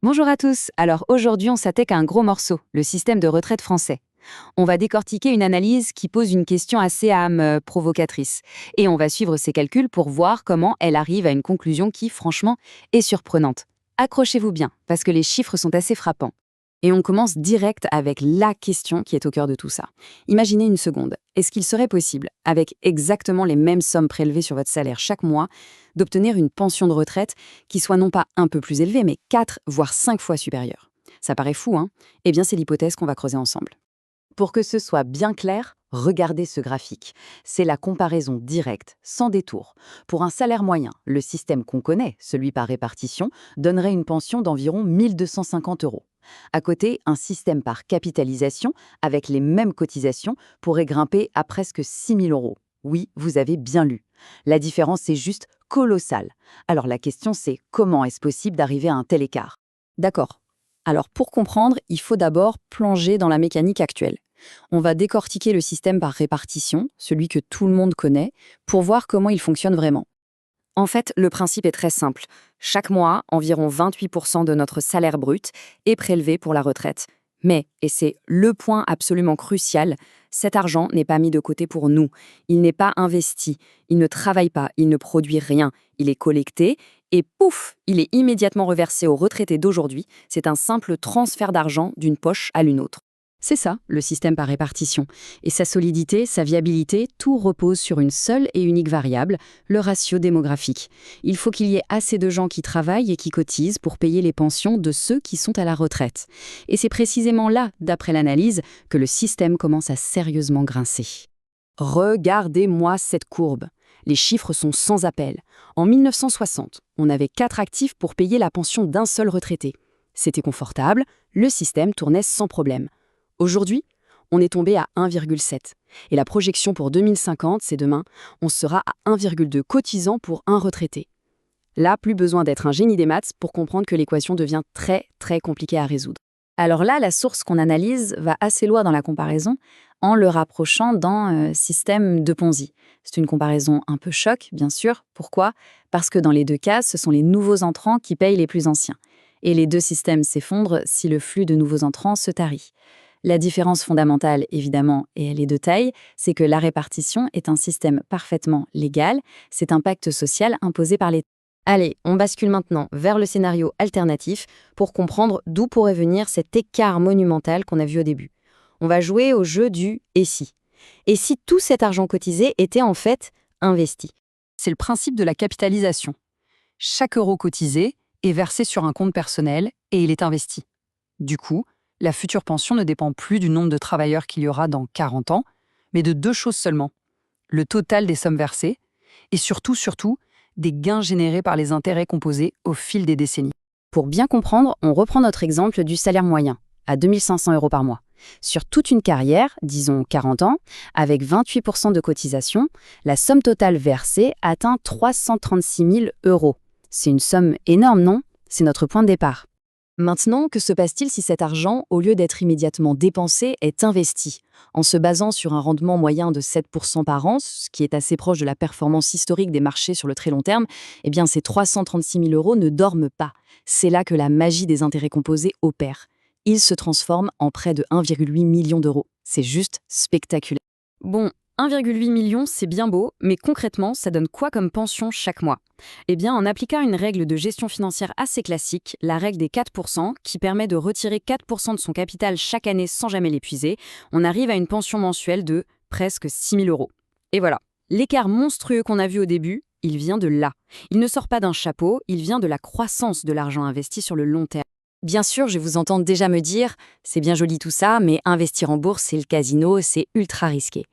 Bonjour à tous. Alors aujourd'hui, on s'attaque à un gros morceau, le système de retraite français. On va décortiquer une analyse qui pose une question assez provocatrice. Et on va suivre ses calculs pour voir comment elle arrive à une conclusion qui, franchement, est surprenante. Accrochez-vous bien, parce que les chiffres sont assez frappants. Et on commence direct avec la question qui est au cœur de tout ça. Imaginez une seconde. Est-ce qu'il serait possible, avec exactement les mêmes sommes prélevées sur votre salaire chaque mois, d'obtenir une pension de retraite qui soit non pas un peu plus élevée, mais 4 voire 5 fois supérieure? Ça paraît fou, hein? Eh bien, c'est l'hypothèse qu'on va creuser ensemble. Pour que ce soit bien clair, regardez ce graphique. C'est la comparaison directe, sans détour. Pour un salaire moyen, le système qu'on connaît, celui par répartition, donnerait une pension d'environ 1250 euros. À côté, un système par capitalisation, avec les mêmes cotisations, pourrait grimper à presque 6000 euros. Oui, vous avez bien lu. La différence est juste colossale. Alors la question c'est comment est-ce possible d'arriver à un tel écart? D'accord. Alors pour comprendre, il faut d'abord plonger dans la mécanique actuelle. On va décortiquer le système par répartition, celui que tout le monde connaît, pour voir comment il fonctionne vraiment. En fait, le principe est très simple. Chaque mois, environ 28% de notre salaire brut est prélevé pour la retraite. Mais, et c'est le point absolument crucial, cet argent n'est pas mis de côté pour nous. Il n'est pas investi, il ne travaille pas, il ne produit rien. Il est collecté et pouf, il est immédiatement reversé aux retraités d'aujourd'hui. C'est un simple transfert d'argent d'une poche à l'une autre. C'est ça, le système par répartition. Et sa solidité, sa viabilité, tout repose sur une seule et unique variable, le ratio démographique. Il faut qu'il y ait assez de gens qui travaillent et qui cotisent pour payer les pensions de ceux qui sont à la retraite. Et c'est précisément là, d'après l'analyse, que le système commence à sérieusement grincer. Regardez-moi cette courbe. Les chiffres sont sans appel. En 1960, on avait 4 actifs pour payer la pension d'un seul retraité. C'était confortable, le système tournait sans problème. Aujourd'hui, on est tombé à 1,7. Et la projection pour 2050, c'est demain, on sera à 1,2 cotisants pour un retraité. Là, plus besoin d'être un génie des maths pour comprendre que l'équation devient très, très compliquée à résoudre. Alors là, la source qu'on analyse va assez loin dans la comparaison en le rapprochant d'un système de Ponzi. C'est une comparaison un peu choc, bien sûr. Pourquoi? Parce que dans les deux cas, ce sont les nouveaux entrants qui payent les plus anciens. Et les deux systèmes s'effondrent si le flux de nouveaux entrants se tarit. La différence fondamentale, évidemment, et elle est de taille, c'est que la répartition est un système parfaitement légal, c'est un pacte social imposé par l'État. Allez, on bascule maintenant vers le scénario alternatif pour comprendre d'où pourrait venir cet écart monumental qu'on a vu au début. On va jouer au jeu du « et si ». Et si tout cet argent cotisé était en fait investi? C'est le principe de la capitalisation. Chaque euro cotisé est versé sur un compte personnel et il est investi. Du coup, la future pension ne dépend plus du nombre de travailleurs qu'il y aura dans 40 ans, mais de deux choses seulement. Le total des sommes versées et surtout, des gains générés par les intérêts composés au fil des décennies. Pour bien comprendre, on reprend notre exemple du salaire moyen, à 2500 euros par mois. Sur toute une carrière, disons 40 ans, avec 28% de cotisation, la somme totale versée atteint 336 000 euros. C'est une somme énorme, non? C'est notre point de départ. Maintenant, que se passe-t-il si cet argent, au lieu d'être immédiatement dépensé, est investi? En se basant sur un rendement moyen de 7% par an, ce qui est assez proche de la performance historique des marchés sur le très long terme, eh bien ces 336 000 euros ne dorment pas. C'est là que la magie des intérêts composés opère. Ils se transforment en près de 1,8 million d'euros. C'est juste spectaculaire. Bon, 1,8 million, c'est bien beau, mais concrètement, ça donne quoi comme pension chaque mois? Eh bien, en appliquant une règle de gestion financière assez classique, la règle des 4%, qui permet de retirer 4% de son capital chaque année sans jamais l'épuiser, on arrive à une pension mensuelle de presque 6 000 euros. Et voilà, l'écart monstrueux qu'on a vu au début, il vient de là. Il ne sort pas d'un chapeau, il vient de la croissance de l'argent investi sur le long terme. Bien sûr, je vous entends déjà me dire « c'est bien joli tout ça, mais investir en bourse, c'est le casino, c'est ultra risqué ».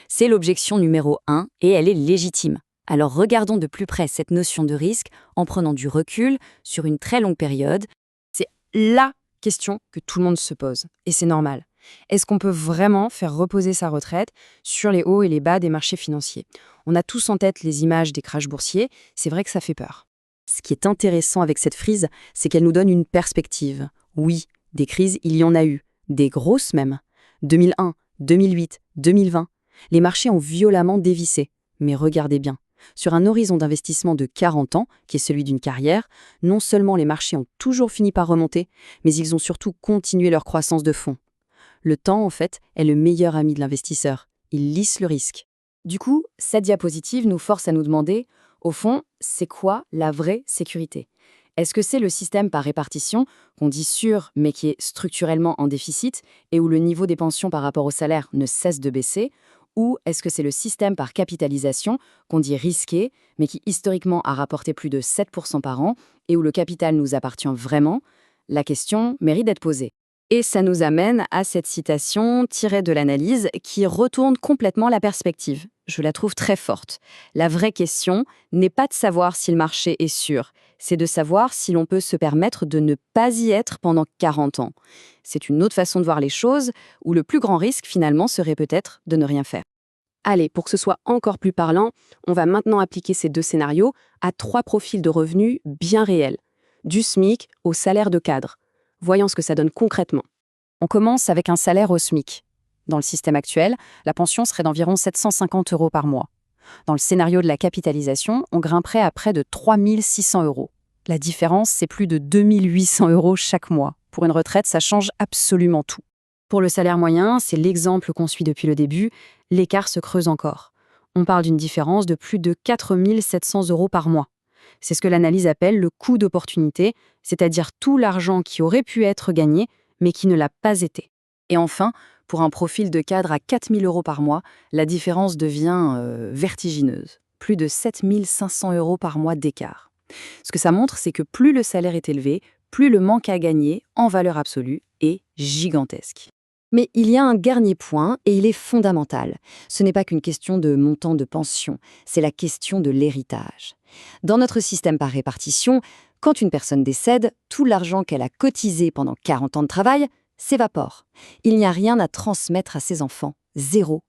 C'est l'objection numéro 1 et elle est légitime. Alors regardons de plus près cette notion de risque en prenant du recul sur une très longue période. C'est LA question que tout le monde se pose, et c'est normal. Est-ce qu'on peut vraiment faire reposer sa retraite sur les hauts et les bas des marchés financiers? On a tous en tête les images des crashs boursiers, c'est vrai que ça fait peur. Ce qui est intéressant avec cette frise, c'est qu'elle nous donne une perspective. Oui, des crises, il y en a eu, des grosses même. 2001, 2008, 2020. Les marchés ont violemment dévissé. Mais regardez bien, Sur un horizon d'investissement de 40 ans, qui est celui d'une carrière, non seulement les marchés ont toujours fini par remonter, mais ils ont surtout continué leur croissance de fond. Le temps, en fait, est le meilleur ami de l'investisseur. Il lisse le risque. Du coup, cette diapositive nous force à nous demander, au fond, c'est quoi la vraie sécurité? Est-ce que c'est le système par répartition, qu'on dit sûr mais qui est structurellement en déficit et où le niveau des pensions par rapport au salaire ne cesse de baisser? Ou est-ce que c'est le système par capitalisation, qu'on dit risqué mais qui historiquement a rapporté plus de 7% par an et où le capital nous appartient vraiment? La question mérite d'être posée. Et ça nous amène à cette citation tirée de l'analyse qui retourne complètement la perspective. Je la trouve très forte. La vraie question n'est pas de savoir si le marché est sûr, c'est de savoir si l'on peut se permettre de ne pas y être pendant 40 ans. C'est une autre façon de voir les choses, où le plus grand risque finalement serait peut-être de ne rien faire. Allez, pour que ce soit encore plus parlant, on va maintenant appliquer ces deux scénarios à 3 profils de revenus bien réels, du SMIC au salaire de cadre. Voyons ce que ça donne concrètement. On commence avec un salaire au SMIC. Dans le système actuel, la pension serait d'environ 750 € par mois. Dans le scénario de la capitalisation, on grimperait à près de 3 600 €. La différence, c'est plus de 2 800 € chaque mois. Pour une retraite, ça change absolument tout. Pour le salaire moyen, c'est l'exemple qu'on suit depuis le début, l'écart se creuse encore. On parle d'une différence de plus de 4 700 € par mois. C'est ce que l'analyse appelle le coût d'opportunité, c'est-à-dire tout l'argent qui aurait pu être gagné, mais qui ne l'a pas été. Et enfin, pour un profil de cadre à 4 000 € par mois, la différence devient vertigineuse. Plus de 7 500 € par mois d'écart. Ce que ça montre, c'est que plus le salaire est élevé, plus le manque à gagner, en valeur absolue, est gigantesque. Mais il y a un dernier point, et il est fondamental. Ce n'est pas qu'une question de montant de pension, c'est la question de l'héritage. Dans notre système par répartition, quand une personne décède, tout l'argent qu'elle a cotisé pendant 40 ans de travail s'évapore. Il n'y a rien à transmettre à ses enfants. Zéro.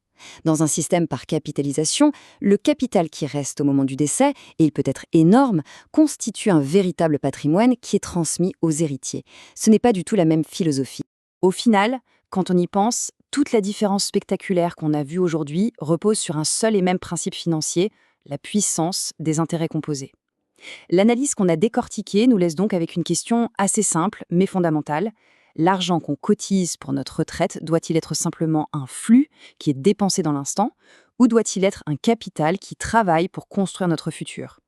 Dans un système par capitalisation, le capital qui reste au moment du décès, et il peut être énorme, constitue un véritable patrimoine qui est transmis aux héritiers. Ce n'est pas du tout la même philosophie. Au final, quand on y pense, toute la différence spectaculaire qu'on a vue aujourd'hui repose sur un seul et même principe financier, la puissance des intérêts composés. L'analyse qu'on a décortiquée nous laisse donc avec une question assez simple mais fondamentale. L'argent qu'on cotise pour notre retraite doit-il être simplement un flux qui est dépensé dans l'instant ou doit-il être un capital qui travaille pour construire notre futur?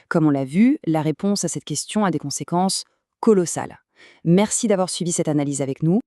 Comme on l'a vu, la réponse à cette question a des conséquences colossales. Merci d'avoir suivi cette analyse avec nous.